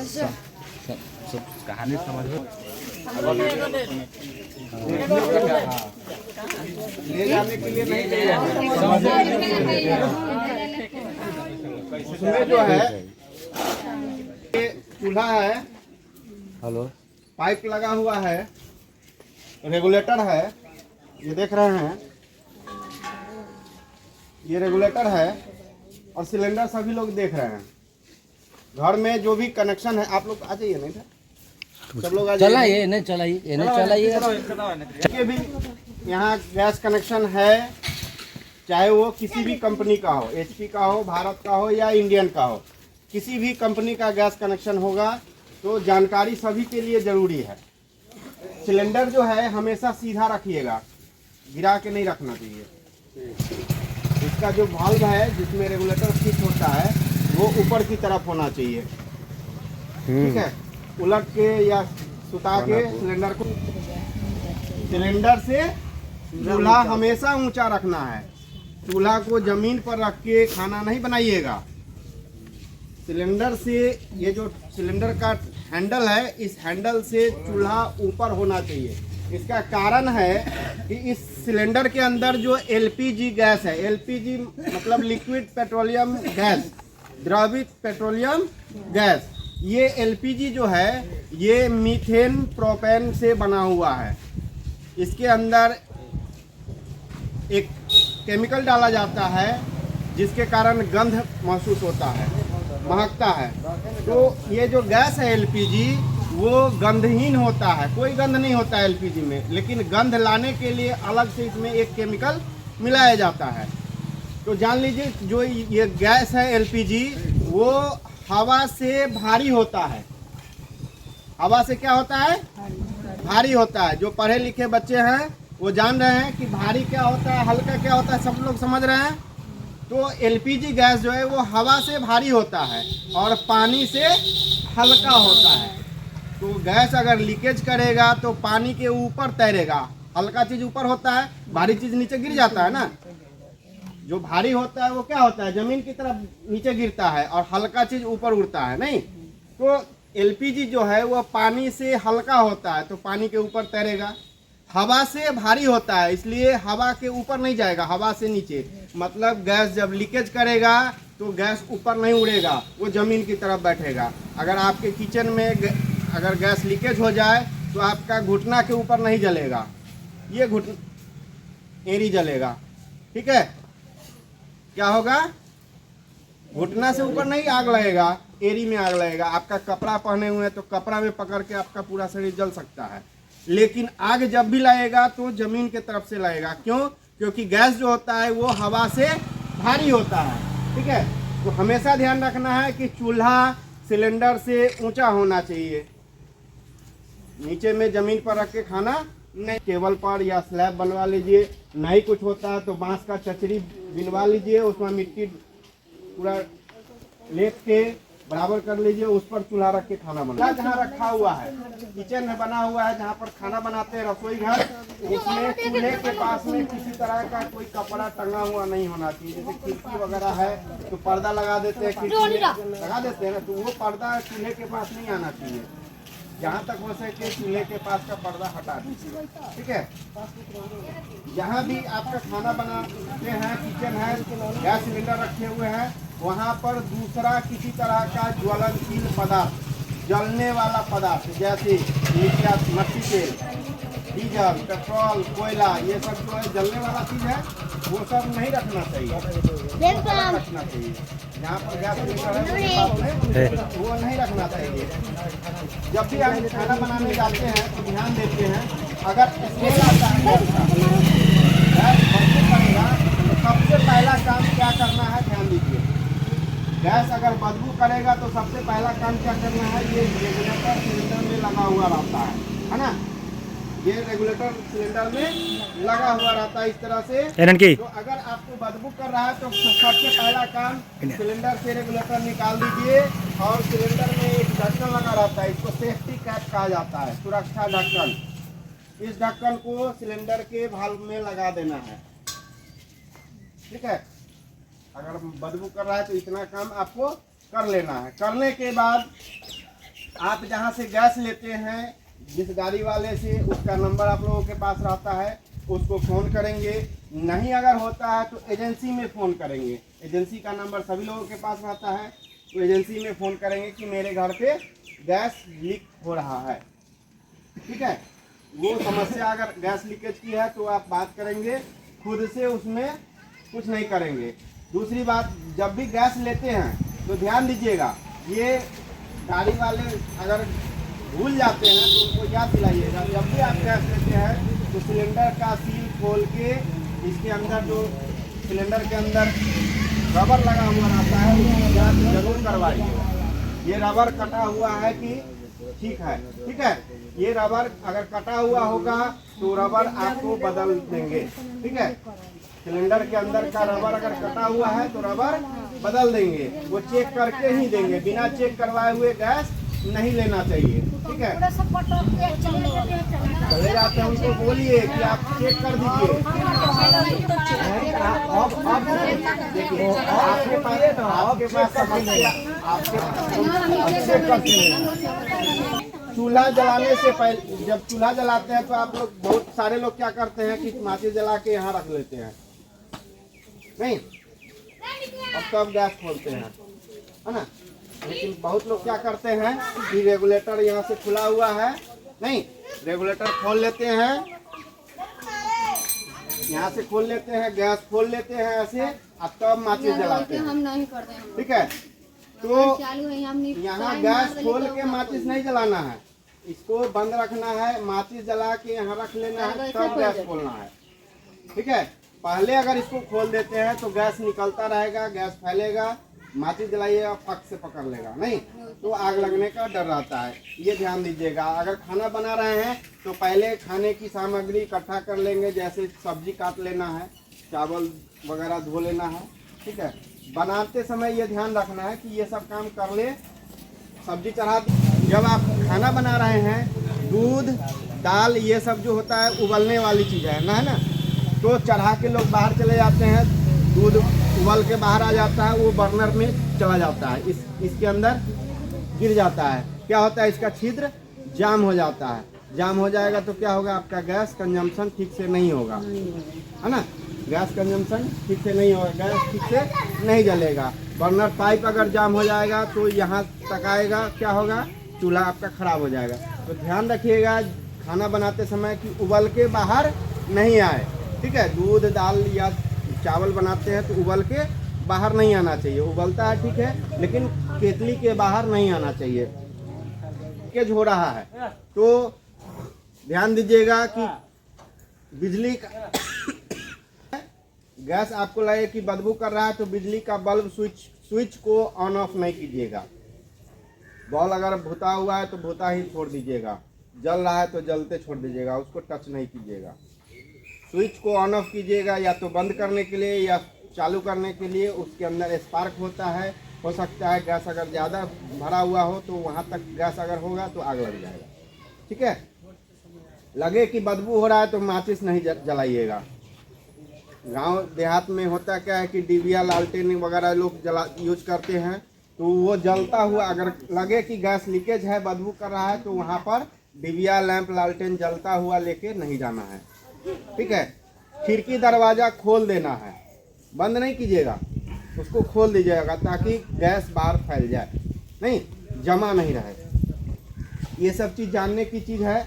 सब कहानी समझ में ले जाने के लिए नहीं चाहिए। उसमें जो है ये चूल्हा है, हेलो पाइप लगा हुआ है, रेगुलेटर है, ये देख रहे हैं, ये रेगुलेटर है और सिलेंडर सभी लोग देख रहे हैं। घर में जो भी कनेक्शन है, आप लोग आ जाइए नहीं था, सब लोग आ चलाइए नहीं चलाइए नहीं चलाइए। के भी यहाँ गैस कनेक्शन है, चाहे वो किसी भी कंपनी का हो, HP का हो, भारत का हो या इंडियन का हो, किसी भी कंपनी का गैस कनेक्शन होगा तो जानकारी सभी के लिए ज़रूरी है। सिलेंडर जो है हमेशा सीधा रखिएगा, गिरा के नहीं रखना चाहिए। इसका जो वाल्व है जिसमें रेगुलेटर फिट होता है वो ऊपर की तरफ होना चाहिए, ठीक है। उलट के या सुता के सिलेंडर को, सिलेंडर से चूल्हा हमेशा ऊंचा रखना है। चूल्हा को जमीन पर रख के खाना नहीं बनाइएगा। सिलेंडर से, ये जो सिलेंडर का हैंडल है, इस हैंडल से चूल्हा ऊपर होना चाहिए। इसका कारण है कि इस सिलेंडर के अंदर जो LPG गैस है, LPG मतलब लिक्विड पेट्रोलियम गैस, द्रवित पेट्रोलियम गैस, ये LPG जो है ये मीथेन प्रोपेन से बना हुआ है। इसके अंदर एक केमिकल डाला जाता है जिसके कारण गंध महसूस होता है, महकता है। तो ये जो गैस है LPG वो गंधहीन होता है, कोई गंध नहीं होता है LPG में, लेकिन गंध लाने के लिए अलग से इसमें एक केमिकल मिलाया जाता है। तो जान लीजिए जो ये गैस है LPG वो हवा से भारी होता है। हवा से क्या होता है? भारी होता है। जो पढ़े लिखे बच्चे हैं वो जान रहे हैं कि भारी क्या होता है, हल्का क्या होता है, सब लोग समझ रहे हैं। तो LPG गैस जो है वो हवा से भारी होता है और पानी से हल्का होता है। तो गैस अगर लीकेज करेगा तो पानी के ऊपर तैरेगा। हल्का चीज़ ऊपर होता है, भारी चीज़ नीचे गिर जाता है ना। जो भारी होता है वो क्या होता है, जमीन की तरफ नीचे गिरता है और हल्का चीज़ ऊपर उड़ता है, नहीं। तो LPG जो है वो पानी से हल्का होता है तो पानी के ऊपर तैरेगा। हवा से भारी होता है इसलिए हवा के ऊपर नहीं जाएगा, हवा से नीचे। मतलब गैस जब लीकेज करेगा तो गैस ऊपर नहीं उड़ेगा, वो ज़मीन की तरफ बैठेगा। अगर आपके किचन में अगर गैस लीकेज हो जाए तो आपका घुटना के ऊपर नहीं जलेगा, ये एड़ी जलेगा, ठीक है। क्या होगा? घुटना से ऊपर नहीं आग लगेगा, एड़ी में आग लगेगा। आपका कपड़ा पहने हुए हैं तो कपड़ा में पकड़ के आपका पूरा शरीर जल सकता है। लेकिन आग जब भी लगेगा तो जमीन के तरफ से लगेगा। क्यों? क्योंकि गैस जो होता है वो हवा से भारी होता है, ठीक है। तो हमेशा ध्यान रखना है कि चूल्हा सिलेंडर से ऊंचा होना चाहिए। नीचे में जमीन पर रख के खाना नहीं, टेबल पर या स्लैब बनवा लीजिए। नहीं कुछ होता है तो बांस का चचरी बिनवा लीजिए, उसमें मिट्टी पूरा लेप के बराबर कर लीजिए, उस पर चूल्हा रख के खाना बना। जहाँ रखा हुआ है किचन में बना हुआ है, जहाँ पर खाना बनाते हैं रसोई घर, उसमें चूल्हे के पास में किसी तरह का कोई कपड़ा टंगा हुआ नहीं होना चाहिए। जैसे खिड़की वगैरह है तो पर्दा लगा देते हैं, खिड़की लगा देते हैं ना, तो वो पर्दा चूल्हे के पास नहीं आना चाहिए। जहाँ तक हो सके चूल्हे के पास का पर्दा हटा दीजिए, ठीक है। जहाँ भी आपका खाना बनाते हैं, किचन है, गैस सिलेंडर रखे हुए हैं, वहाँ पर दूसरा किसी तरह का ज्वलनशील पदार्थ, जलने वाला पदार्थ, जैसे मट्टी तेल, डीजल, पेट्रोल, कोयला, ये सब जो है जलने वाला चीज़ है, वो सब नहीं रखना चाहिए। रखना चाहिए जहाँ पर गैस सिलेंडर है वो नहीं रखना चाहिए। जब भी हम खाना बनाने जाते हैं तो ध्यान देते हैं, अगर स्मेल आता है गैस बदबू करेगा तो सबसे पहला काम क्या करना है, ध्यान दीजिए। गैस अगर बदबू करेगा तो सबसे पहला काम क्या करना है, ये रेगुलेटर सिलेंडर में लगा हुआ रहता है ना। ये रेगुलेटर सिलेंडर में लगा हुआ रहता है इस तरह से। तो अगर आपको बदबू कर रहा है तो सबसे पहला काम सिलेंडर से रेगुलेटर निकाल दीजिए। और सिलेंडर में एक ढक्कन लगा रहता है, इसको सेफ्टी कैप कहा जाता है, सुरक्षा ढक्कन। इस ढक्कन को सिलेंडर के वाल्व में लगा देना है, ठीक है। अगर बदबू कर रहा है तो इतना काम आपको कर लेना है। करने के बाद आप जहाँ से गैस लेते हैं, जिस गाड़ी वाले से, उसका नंबर आप लोगों के पास रहता है, उसको फ़ोन करेंगे। नहीं अगर होता है तो एजेंसी में फ़ोन करेंगे। एजेंसी का नंबर सभी लोगों के पास रहता है, तो एजेंसी में फ़ोन करेंगे कि मेरे घर पे गैस लीक हो रहा है। ठीक है, वो समस्या अगर गैस लीकेज की है तो आप बात करेंगे, खुद से उसमें कुछ नहीं करेंगे। दूसरी बात, जब भी गैस लेते हैं तो ध्यान दीजिएगा, ये गाड़ी वाले अगर भूल जाते हैं तो उनको याद दिलाइएगा। जब भी आप गैस लेते हैं तो सिलेंडर का सील खोल के, इसके अंदर जो सिलेंडर के अंदर रबर लगा हुआ रहता है उसकी जांच जरूर करवाइएगा। ये रबर कटा हुआ है कि ठीक है, ठीक है। ये रबर अगर कटा हुआ होगा तो रबर आपको बदल देंगे। ठीक है, सिलेंडर के अंदर का रबर अगर कटा हुआ है तो रबर बदल देंगे, वो चेक करके ही देंगे। बिना चेक करवाए हुए गैस नहीं लेना चाहिए। ठीक है, चले जाते हैं उनको बोलिए कि आप चेक कर दीजिए। देखिए, आपके पास समस्या, चूल्हा जलाने से पहले, जब चूल्हा जलाते हैं तो आप लोग, बहुत सारे लोग क्या करते हैं कि माचिस जला के यहाँ रख लेते हैं, नहीं, अब तब गैस खोलते हैं, है ना। लेकिन बहुत लोग क्या करते हैं कि रेगुलेटर यहाँ से खुला हुआ है, नहीं, रेगुलेटर खोल लेते हैं, यहाँ से खोल लेते हैं, गैस खोल लेते हैं ऐसे, अब तब माचिस जलाते हैं। हम नहीं करते हैं। ठीक है, तो यहाँ गैस खोल के माचिस नहीं जलाना है, इसको बंद रखना है, माचिस जला के यहाँ रख लेना है, तब गैस खोलना है। ठीक है, पहले अगर इसको खोल देते हैं तो गैस निकलता रहेगा, गैस फैलेगा, माचिस जलाइएगा फक से पकड़ लेगा, नहीं तो आग लगने का डर रहता है। ये ध्यान दीजिएगा। अगर खाना बना रहे हैं तो पहले खाने की सामग्री इकट्ठा कर लेंगे, जैसे सब्जी काट लेना है, चावल वगैरह धो लेना है। ठीक है, बनाते समय ये ध्यान रखना है कि ये सब काम कर ले। सब्जी चढ़ा, जब आप खाना बना रहे हैं, दूध दाल ये सब जो होता है उबलने वाली चीज़ है ना, तो चढ़ा के लोग बाहर चले जाते हैं, दूध उबल के बाहर आ जाता है, वो बर्नर में चला जाता है, इसके अंदर गिर जाता है। क्या होता है, इसका छिद्र जाम हो जाता है। जाम हो जाएगा तो क्या होगा, आपका गैस कंजम्पशन ठीक से नहीं होगा, है ना। गैस कंजम्पशन ठीक से नहीं होगा, गैस ठीक से नहीं जलेगा। बर्नर पाइप अगर जाम हो जाएगा तो यहाँ तक आएगा, क्या होगा, चूल्हा आपका खराब हो जाएगा। तो ध्यान रखिएगा खाना बनाते समय कि उबल के बाहर नहीं आए। ठीक है, दूध दाल या चावल बनाते हैं तो उबल के बाहर नहीं आना चाहिए। उबलता है ठीक है, लेकिन केतली के बाहर नहीं आना चाहिए। लीकेज हो रहा है तो ध्यान दीजिएगा कि बिजली का गैस आपको लगे कि बदबू कर रहा है तो बिजली का बल्ब स्विच को ऑन ऑफ नहीं कीजिएगा। बॉल अगर भूता हुआ है तो भूता ही छोड़ दीजिएगा, जल रहा है तो जलते छोड़ दीजिएगा, उसको टच नहीं कीजिएगा। स्विच को ऑन ऑफ कीजिएगा या तो बंद करने के लिए या चालू करने के लिए। उसके अंदर स्पार्क होता है, हो सकता है गैस अगर ज़्यादा भरा हुआ हो तो वहाँ तक गैस अगर होगा तो आग लग जाएगा। ठीक है, लगे कि बदबू हो रहा है तो माचिस नहीं जलाइएगा। गांव देहात में होता क्या है कि डिबिया लालटेन वगैरह लोग यूज करते हैं, तो वो जलता हुआ अगर लगे कि गैस लीकेज है, बदबू कर रहा है, तो वहाँ पर डिबिया लैंप लालटेन जलता हुआ लेके नहीं जाना है। ठीक है, खिड़की दरवाज़ा खोल देना है, बंद नहीं कीजिएगा, उसको खोल दीजिएगा ताकि गैस बाहर फैल जाए, नहीं जमा नहीं रहे। ये सब चीज़ जानने की चीज़ है।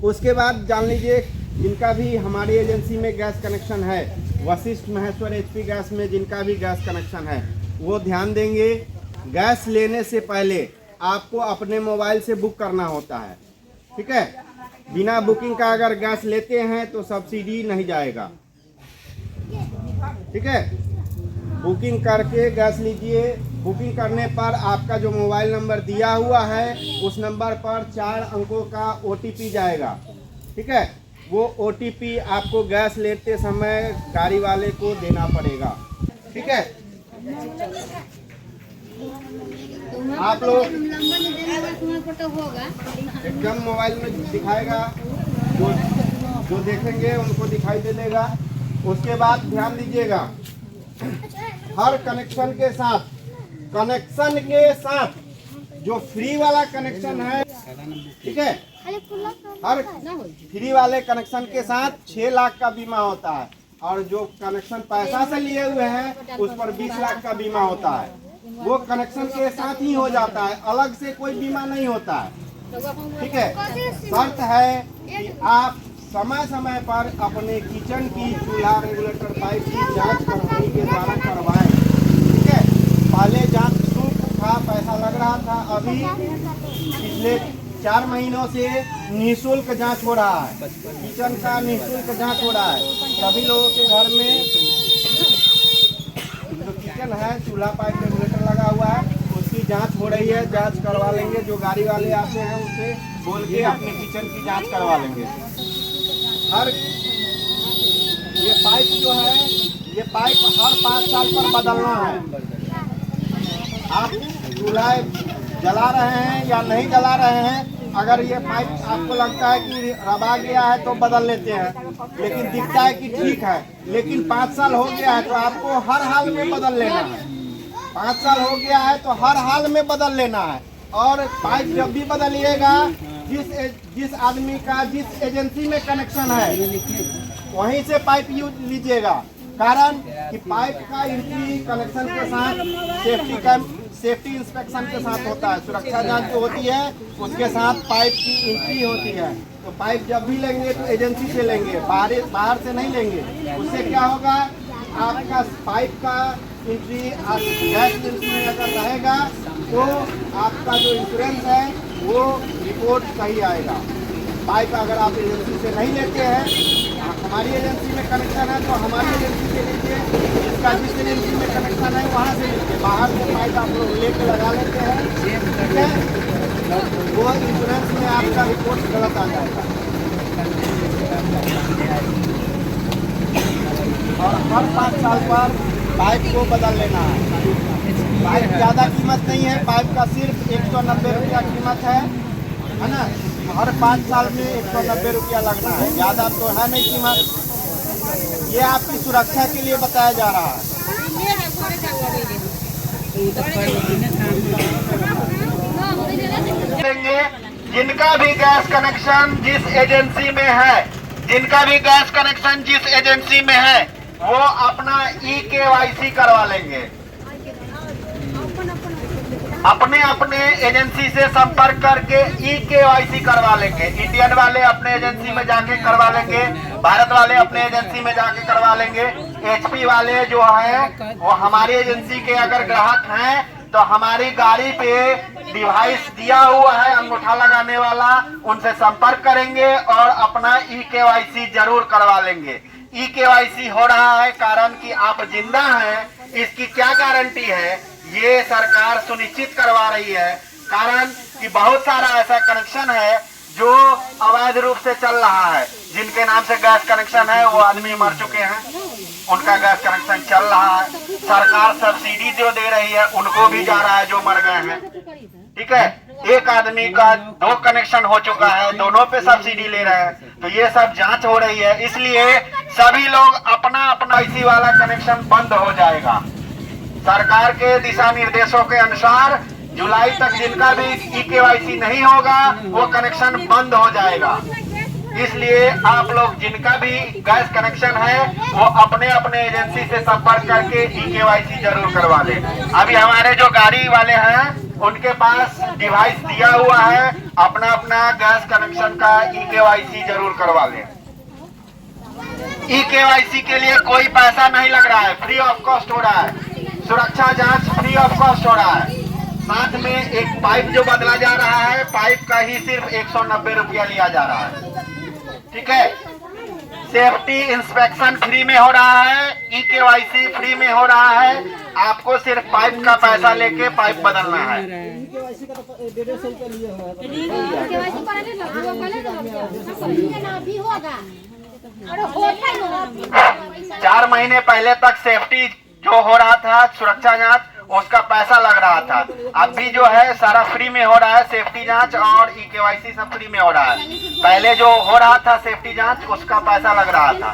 उसके बाद जान लीजिए, जिनका भी हमारी एजेंसी में गैस कनेक्शन है, वशिष्ठ महेश्वर एचपी गैस में जिनका भी गैस कनेक्शन है, वो ध्यान देंगे, गैस लेने से पहले आपको अपने मोबाइल से बुक करना होता है। ठीक है, बिना बुकिंग का अगर गैस लेते हैं तो सब्सिडी नहीं जाएगा। ठीक है, बुकिंग करके गैस लीजिए। बुकिंग करने पर आपका जो मोबाइल नंबर दिया हुआ है उस नंबर पर 4 अंकों का OTP जाएगा। ठीक है, वो OTP आपको गैस लेते समय गाड़ी वाले को देना पड़ेगा। ठीक है, आप लोग एकदम मोबाइल में दिखाएगा, जो देखेंगे उनको दिखाई दे देगा। उसके बाद ध्यान दीजिएगा, हर कनेक्शन के साथ जो फ्री वाला कनेक्शन है, ठीक है, हर फ्री वाले कनेक्शन के साथ 6 लाख का बीमा होता है, और जो कनेक्शन पैसा से लिए हुए हैं उस पर 20 लाख का बीमा होता है। वो कनेक्शन के साथ ही हो जाता है, अलग से कोई बीमा नहीं होता है, ठीक है। शर्त है कि आप समय समय पर अपने किचन की चूल्हा रेगुलेटर पाइप की जांच कंपनी के द्वारा करवाएं, ठीक है। पहले जांच शुल्क था, पैसा लग रहा था, अभी पिछले 4 महीनों से निःशुल्क जांच हो रहा है। किचन का निःशुल्क जांच हो रहा है। सभी लोगों के घर में जो किचन है, चूल्हा पाइप रेगुलेटर लगा हुआ है, उसकी जांच हो रही है, जांच करवा लेंगे। जो गाड़ी वाले आते हैं उनसे बोल के अपने किचन की जांच करवा लेंगे। हर ये पाइप जो है, ये पाइप हर 5 साल पर बदलना है। आप चूल्हा जला रहे हैं या नहीं जला रहे हैं, अगर ये पाइप आपको लगता है कि रबा गया है तो बदल लेते हैं, लेकिन दिखता है कि ठीक है, लेकिन 5 साल हो गया है तो आपको हर हाल में बदल लेना है। 5 साल हो गया है तो हर हाल में बदल लेना है। और पाइप जब भी बदलिएगा, जिस आदमी का जिस एजेंसी में कनेक्शन है वहीं से पाइप यूज लीजिएगा। कारण कि पाइप का एंट्री कनेक्शन के साथ सेफ्टी इंस्पेक्शन के साथ होता है। सुरक्षा जांच जो होती है उसके साथ पाइप की एंट्री होती है। तो पाइप जब भी लेंगे तो एजेंसी से लेंगे, बाहर से नहीं लेंगे। उससे क्या होगा, आपका पाइप का एंट्री गैस एजेंसी में अगर रहेगा तो आपका जो इंश्योरेंस है वो रिपोर्ट सही आएगा। पाइप अगर आप एजेंसी से नहीं लेते हैं, हमारी एजेंसी में कनेक्शन है तो हमारी एजेंसी से लीजिए, जिसका जिस एजेंसी में कनेक्शन है वहाँ से लीजिए। बाहर से पाइप आप लोग लेके लगा लेते हैं, ठीक है, वो इंश्योरेंस में आपका रिपोर्ट गलत आ जाएगा। और हर 5 साल पर पाइप को बदल लेना है। पाइप ज़्यादा कीमत नहीं है, पाइप का सिर्फ 190 रुपया कीमत है ना। हर 5 साल में 190 रुपया लगना है, ज़्यादा तो है नहीं कीमत। ये आपकी सुरक्षा के लिए बताया जा रहा है। जिनका भी गैस कनेक्शन जिस एजेंसी में है, जिनका भी गैस कनेक्शन जिस एजेंसी में है वो अपना EKYC करवा लेंगे। अपने अपने एजेंसी से संपर्क करके EKYC करवा लेंगे। इंडियन वाले अपने एजेंसी में जाके करवा लेंगे, भारत वाले अपने एजेंसी में जाके करवा लेंगे। HP वाले जो है वो हमारी एजेंसी के अगर ग्राहक हैं तो हमारी गाड़ी पे डिवाइस दिया हुआ है अंगूठा लगाने वाला, उनसे संपर्क करेंगे और अपना EKYC जरूर करवा लेंगे। EKYC हो रहा है कारण कि आप जिंदा हैं, इसकी क्या गारंटी है, ये सरकार सुनिश्चित करवा रही है। कारण कि बहुत सारा ऐसा कनेक्शन है जो अवैध रूप से चल रहा है। जिनके नाम से गैस कनेक्शन है वो आदमी मर चुके हैं, उनका गैस कनेक्शन चल रहा है। सरकार सब्सिडी जो दे रही है उनको भी जा रहा है जो मर गए हैं, ठीक है। एक आदमी का 2 कनेक्शन हो चुका है, दोनों पे सब्सिडी ले रहे हैं। तो ये सब जांच हो रही है, इसलिए सभी लोग अपना अपना इसी वाला कनेक्शन बंद हो जाएगा। सरकार के दिशा निर्देशों के अनुसार जुलाई तक जिनका भी EKYC नहीं होगा वो कनेक्शन बंद हो जाएगा। इसलिए आप लोग जिनका भी गैस कनेक्शन है वो अपने अपने एजेंसी से संपर्क करके EKYC जरूर करवा लें। अभी हमारे जो गाड़ी वाले हैं उनके पास डिवाइस दिया हुआ है, अपना अपना गैस कनेक्शन का EKYC जरूर करवा लें। EKYC के लिए कोई पैसा नहीं लग रहा है, फ्री ऑफ कॉस्ट हो रहा है। सुरक्षा जांच फ्री ऑफ कॉस्ट हो रहा है। साथ में एक पाइप जो बदला जा रहा है, पाइप का ही सिर्फ 190 रुपया लिया जा रहा है, ठीक है। सेफ्टी इंस्पेक्शन फ्री में हो रहा है, EKYC फ्री में हो रहा है। आपको सिर्फ पाइप का पैसा लेके पाइप बदलना है। 4 महीने पहले तक सेफ्टी जो हो रहा था, सुरक्षा जांच, उसका पैसा लग रहा था। अभी जो है सारा फ्री में हो रहा है, सेफ्टी जांच और EKYC सब फ्री में हो रहा है। पहले जो हो रहा था सेफ्टी जांच उसका पैसा लग रहा था।